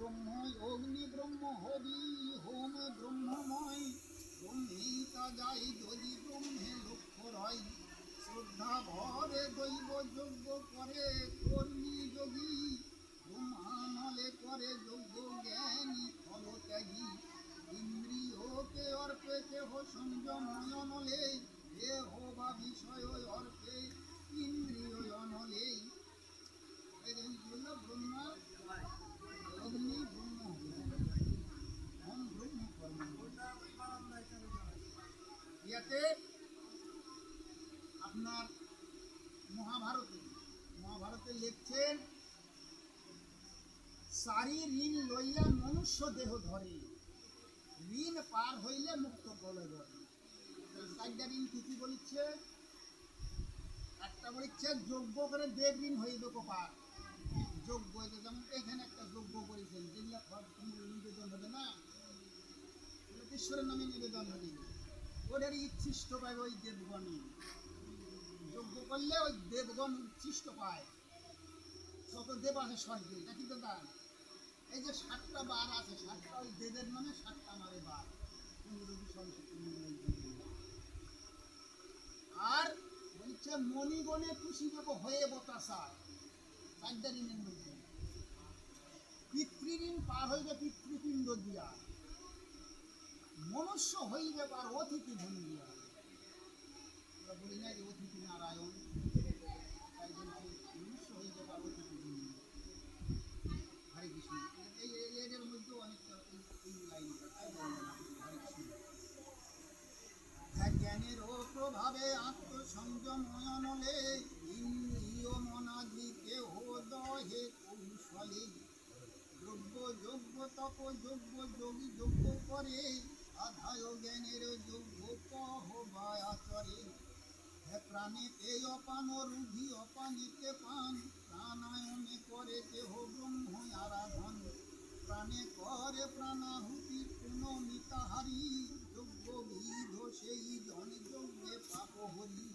ব্রহ্ম অগ্নি ব্রহ্ম হবি home Brahmamoy ব্রহ্মিতা যাই যদি ব্রহ্মে লক্ষ্য রয় শ্রদ্ধা ভরে দৈব যজ্ঞ করে কর্মী যোগী ব্রহ্মানলে করে যজ্ঞ জ্ঞানী ফল ত্যাগী ইন্দ্রিয়কে অর্পে কেহ সংযময় নলে দেহ বা বিষয় অর্পে ইন্দ্রিয় অনলে ব্রহ্মা অগ্নি ব্রহ্ম হোম ব্রহ্ম কর্ম ইয়াতে আপনার মহাভারতে লিখছেন সারি ঋণ লইয়া মনুষ্য দেহ ধরে ঋণ পার হইলে মুক্ত বলে ধরে চারটা ঋণ কি বলিচ্ছে একটা বলিচ্ছে যোগ্য করে দেব ঋণ হইবে পার যোগ্য যেমন এখানে একটা যোগ্য করেছেন যেগুলা নিবেদন হবে না ঈশ্বরের নামে নিবেদন হবে ওদেরই উচ্ছিষ্ট পায় ওই দেবগণই যজ্ঞ করলে ওই দেবগণ উচ্ছিষ্ট পায় যত দেব আছে স্বর্গে নাকি দাদা এই যে 7টা বার আছে 7টা ওই দেবের নামে 7টা মারে বার আর বলছে মণিগণে খুশি দেব হয়ে বতাসায় 4টা ঋণের মধ্যে পিতৃঋণ পার হইবে পিতৃপিণ্ড দিয়া মনুষ্য হইবে পার অতিথি ধনী দিয়া বলি না যে অতিথি নারায়ণ তাই বলছে মনুষ্য হইবে পার অতিথি ধনী হরে কৃষ্ণ এর মধ্যেও অনেকটা এই লাইনটা হরে কৃষ্ণ জ্ঞানের প্রভাবে আত্মসংযময় নলে ইন্দ্রিয় মনাদি কেহ দহে কৌশলে যোগ্য যোগ্য তপ যোগ্য যোগী যোগ্য করে আধায় জ্ঞানের যোগ্য কহ বা আচরে প্রাণীতে অপান রুধি অপানিতে পান প্রাণায়ামে করে কেহ ব্রহ্ম আরাধন প্রাণে করে প্রাণাহুতি পুনমিতাহারি যোগ্য বিধ সেই জন যজ্ঞে পাপ হরি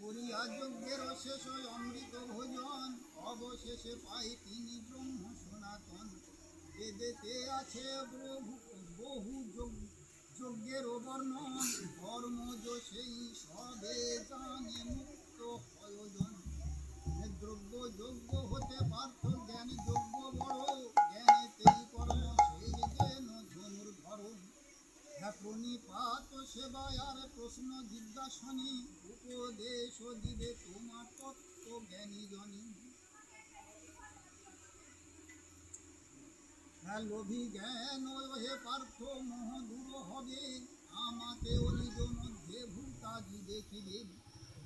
করিয়া যজ্ঞের শেষ অমৃত ভোজন অবশেষে পাই তিনি ব্রহ্ম সনাতন বেদেতে আছে বহু যজ্ঞের বর্ণন ধর্মজ সেই সবে জানে মুক্ত প্রয়োজন দ্রব্য যজ্ঞ হতে পার্থ জ্ঞান যজ্ঞ বড় জ্ঞানেতেই কর্ম সেই যেন ধনুর ধরন প্রণিপাত সেবায় আর প্রশ্ন জিজ্ঞাসনে উপদেশ দিবে তোমার তত্ত্ব জ্ঞানী জনী লোভী জ্ঞান হে পার্থ মোহ দূর হবে আমাকে অলিজ মধ্যে ভূতাদি দেখিবে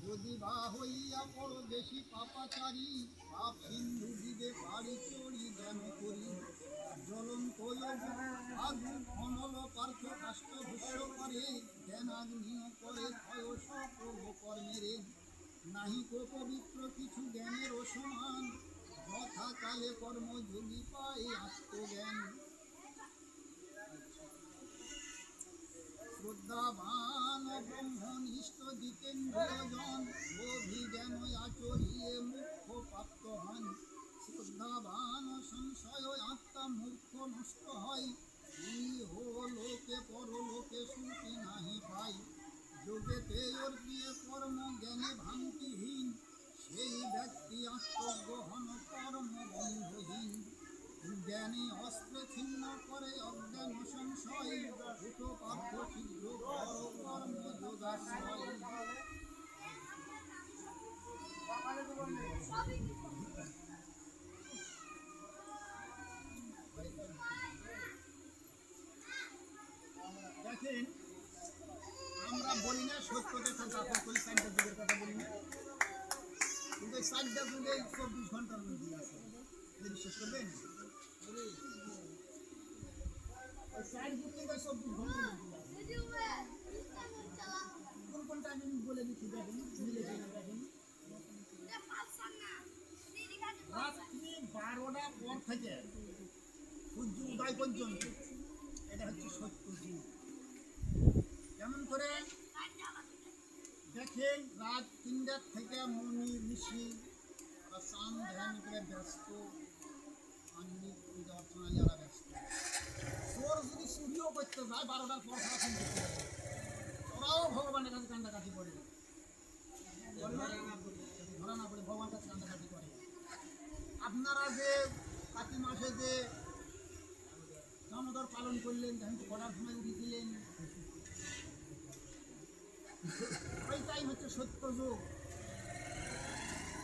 যদি বা হইয়া পড়ো বেশি পাপাচারী পাপ সিন্ধু দিবে পারি চড়ি জ্ঞান করি জ্বলন্ত আগুন অনল পার্থ কাষ্ঠভূষ্য করে জ্ঞানাগ্নিও করে ক্ষয় সকল কর্মেরে নাহি কো পবিত্র কিছু জ্ঞানের সমান যথাকালে কর্মযোগী পায় আত্মজ্ঞান শ্রদ্ধাবান ব্রহ্মনিষ্ঠ জিতেন্দ্রিয়জন অভিজ্ঞান আচরিয়ে মুখ্য প্রাপ্ত হন শ্রদ্ধাবান সংশয় আত্মা মূর্খ নষ্ট হয় ইহ লোকে পরলোকে সুখী নাহি পাই যোগেতে অর্পিয়ে কর্ম জ্ঞানে ভ্রান্তিহীন সেই ব্যক্তি আত্মগ্রহণ কর্ম বন্ধহীন জ্ঞানী অস্ত্রে ছিন্ন করে অজ্ঞান সংশয় উঠো পার্থ শীঘ্র কর কর্ম যোগাশ্রয় দেখেন আমরা বলি না সত্য কথা দাপট করি 4টা যুগের কথা বলি না কিন্তু এই 4টা যুগে 24 ঘন্টার মধ্যে আছে বিশ্বাস করবেন ওই 4 যুগ কিন্তু 24 ঘন্টার মধ্যে কোন কোনটা আমি বলে দিচ্ছি দেখেন মিলে দেখেন রাত্রি 12টার পর থেকে সূর্য উদয় পর্যন্ত এটা হচ্ছে সত্য যুগ কেমন করে দেখেন রাত 3টার থেকে মুনি ঋষি ওরা স্নান ধ্যান করে ব্যস্ত, আঞ্জলিক পূজা অর্চনা যারা ব্যস্ত। চোর যদি চুরিও করতে যায় 12টার পর সারা শুনতে পারে, ওরাও ভগবানের কাছে কান্দাকাটি করে, ধরা না পড়ে ভগবানের কাছে কান্দাকাটি করে। আপনারা যে কাতি মাসে যে দামোদর পালন করলেন, ধান করার সময় উঠেছিলেন, ওই টাইম হচ্ছে সত্য যুগ।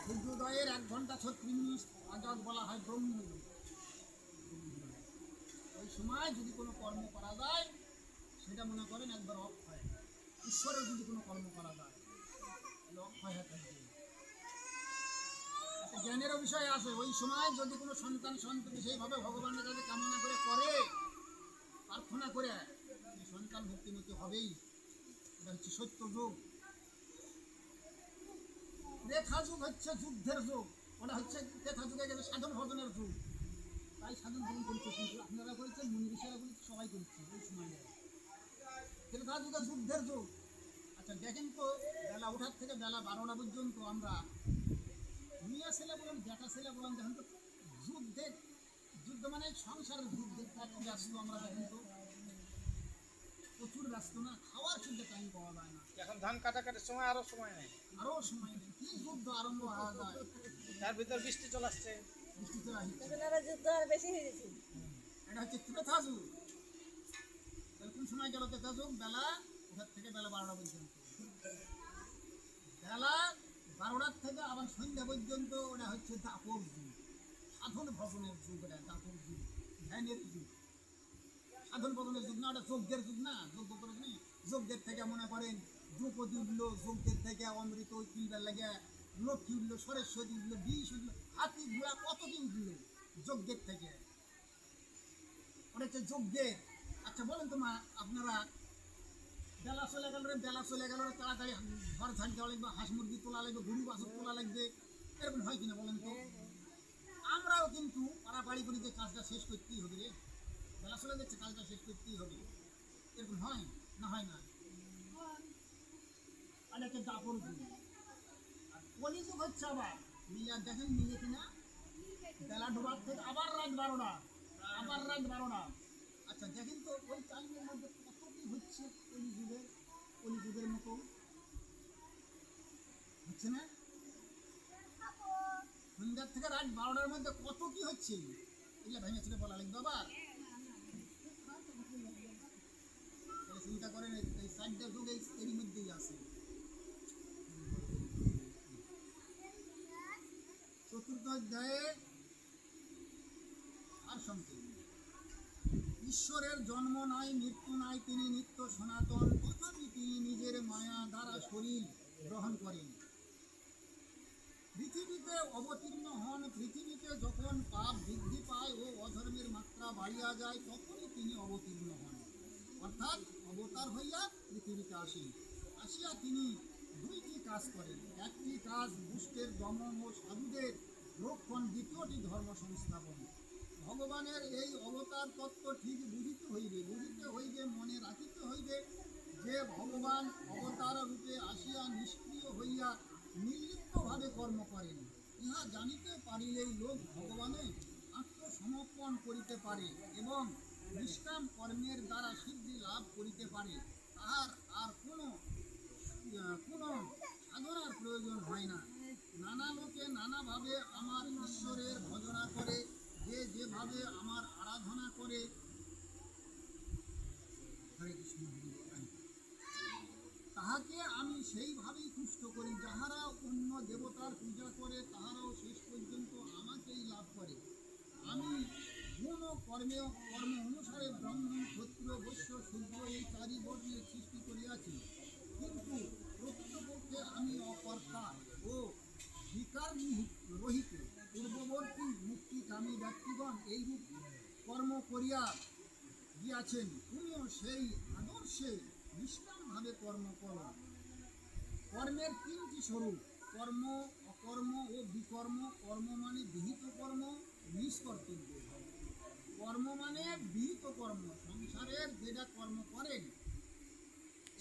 সূর্যোদয়ের 1 ঘন্টা 36 মিনিট আগে বলা হয় ব্রহ্মযুগ। ওই সময় যদি কোনো কর্ম করা যায় সেটা মনে করেন একবার অফ হয়। ঈশ্বরের যদি কোনো কর্ম করা যায় তাহলে অফ হয়। একটা জ্ঞানেরও বিষয় আছে, ওই সময় যদি কোনো সন্তান সন্ততি সেইভাবে ভগবানের কাছে কামনা করে প্রার্থনা করে, সন্তান ভক্তিমতী হবেই। এটা হচ্ছে সত্য যুগ। রেখা যুগ হচ্ছে যুদ্ধের যুগ, ওটা হচ্ছে রেখা যুগে গেছে সাধন ভজনের যুগ। তাই সাধন ভজন করছে, কিন্তু আপনারা করেছেন, মুনি ঋষিরা করেছে, সবাই করছে ওই সময়। রেখা যুগে যুদ্ধের যুগ। আচ্ছা দেখেন তো, বেলা ওঠার থেকে বেলা 12টা পর্যন্ত আমরা মেয়ে ছেলে বলেন জ্যাঠা ছেলে বলেন, দেখেন তো যুদ্ধ মানে সংসারের যুদ্ধের ব্যস্ত আমরা। দেখেন তো প্রচুর ব্যস্ত না, খাওয়ার শুদ্ধ টাইম পাওয়া যায় না। এখন ধান কাটাকাটির সময় আরো সময় নেই, আরও সময় নেই, কি যুদ্ধ আরম্ভ হওয়া যায়। তার ভিতর বৃষ্টি চলে আসছে। বৃষ্টি চলে আসছে, যুদ্ধ আর বেশি হয়ে গেছে। এটা হচ্ছে ত্রেতা যুগ। তাহলে কোন সময় গেল ত্রেতা যুগ? বেলা ওখান থেকে বেলা 12টা পর্যন্ত। বেলা 12টার থেকে আবার সন্ধ্যা পর্যন্ত ওটা হচ্ছে দাপর যুগ, সাধন ভজনের যুগ। এটা দাপর যুগ, ধ্যানের যুগ, সাধন ভজনের যুগ না, ওটা যজ্ঞের যুগ না। যজ্ঞ করে নি, যজ্ঞের থেকে মনে করেন দ্রৌপদী উঠলো, যজ্ঞের থেকে অমৃত কিনবার লাগে লক্ষ্মী উঠলো, সরস্বতী উঠলো, বিষ উঠলো, হাতি ঘোড়া কত কি উঠলো যজ্ঞের থেকে। ওটা হচ্ছে যজ্ঞের। আচ্ছা বলেন তো মা, আপনারা বেলা চলে গেল তাড়াতাড়ি ঘর ঝাঁট দেওয়া লাগবে, হাঁস মুরগি তোলা লাগবে, গরু বাছুর তোলা লাগবে, এরকম হয় কিনা বলেন তো? আমরাও কিন্তু পাড়াপাড়ি করি যে কাজটা শেষ করতেই হবে রে, বেলা চলে যাচ্ছে কাজটা শেষ করতেই হবে, এরকম হয় না? হয় না? আর একটা দাপর যুগ। আর কলিযুগ হচ্ছে আবার মিলে, দেখেন মিলে কিনা, বেলা ডোবার থেকে আবার রাত 12টা, আবার রাত 12টা। আচ্ছা দেখেন তো ওই টাইমের মধ্যে কত কি হচ্ছে কলিযুগের মতো হচ্ছে না? সন্ধ্যার থেকে রাত 12টার মধ্যে কত কি হচ্ছে, এগুলো ভেঙে ছেড়ে বলা লাগবে আবার। চিন্তা করেন এই 4টা যুগ এরই মধ্যেই আছে। চতুর্থ অধ্যায়ে আর সংক্ষেপ। ঈশ্বরের জন্ম নাই, মৃত্যু নাই, তিনি নিত্য সনাতন, তথাপি তিনি নিজের মায়া দ্বারা শরীর গ্রহণ করেন, পৃথিবীতে অবতীর্ণ হন। পৃথিবীতে যখন পাপ বৃদ্ধি পায় ও অধর্মের মাত্রা বাড়িয়া যায়, তখনই তিনি অবতীর্ণ হন, অর্থাৎ অবতার হইয়া পৃথিবীতে আসেন। আসিয়া তিনি 2টি কাজ করেন। একটি কাজ দুষ্টের দমন ও সাধুদের রক্ষণ, দ্বিতীয়টি ধর্ম সংস্থাপন। ভগবানের এই অবতার তত্ত্ব ঠিক বুঝিতে হইবে, মনে রাখিতে হইবে যে ভগবান অবতার রূপে আসিয়া নিষ্ক্রিয় হইয়া নির্লিপ্তভাবে কর্ম করেন। ইহা জানিতে পারিলেই লোক ভগবানে আত্মসমর্পণ করিতে পারে এবং নিষ্কাম কর্মের দ্বারা সিদ্ধি লাভ করিতে পারে। তাহার আর কোনো সাধনার প্রয়োজন হয় না। নানা লোকে নানাভাবে আমার ঈশ্বরের ভজনা করে, যে যেভাবে আমার আরাধনা করে, হরে কৃষ্ণ হরে কৃষ্ণ, তাহাকে আমি সেইভাবেই তুষ্ট করি। যাহারা অন্য দেবতার পূজা করে তাহারাও শেষ পর্যন্ত আমাকেই লাভ করে। আমি গুণ ও কর্ম অনুসারে ব্রাহ্মণ, ক্ষত্রিয়, বৈশ্য, শূদ্র এই 4 বর্ণের সৃষ্টি করিয়াছি, কিন্তু প্রকৃতপক্ষে আমি অকর্তা ও বিকার রহিত। পূর্ববর্তী মুক্তিকামী ব্যক্তিগণ এইরূপ কর্ম করিয়া গিয়াছেন, তুমিও সেই আদর্শে নিষ্কামভাবে কর্ম করো। কর্মের 3টি স্বরূপ: কর্ম, অকর্ম ও বিকর্ম। কর্ম মানে বিহিত কর্ম, নিষ্কর্তব্য। কর্ম মানে বিহিত কর্ম, সংসারের যেটা কর্ম করেন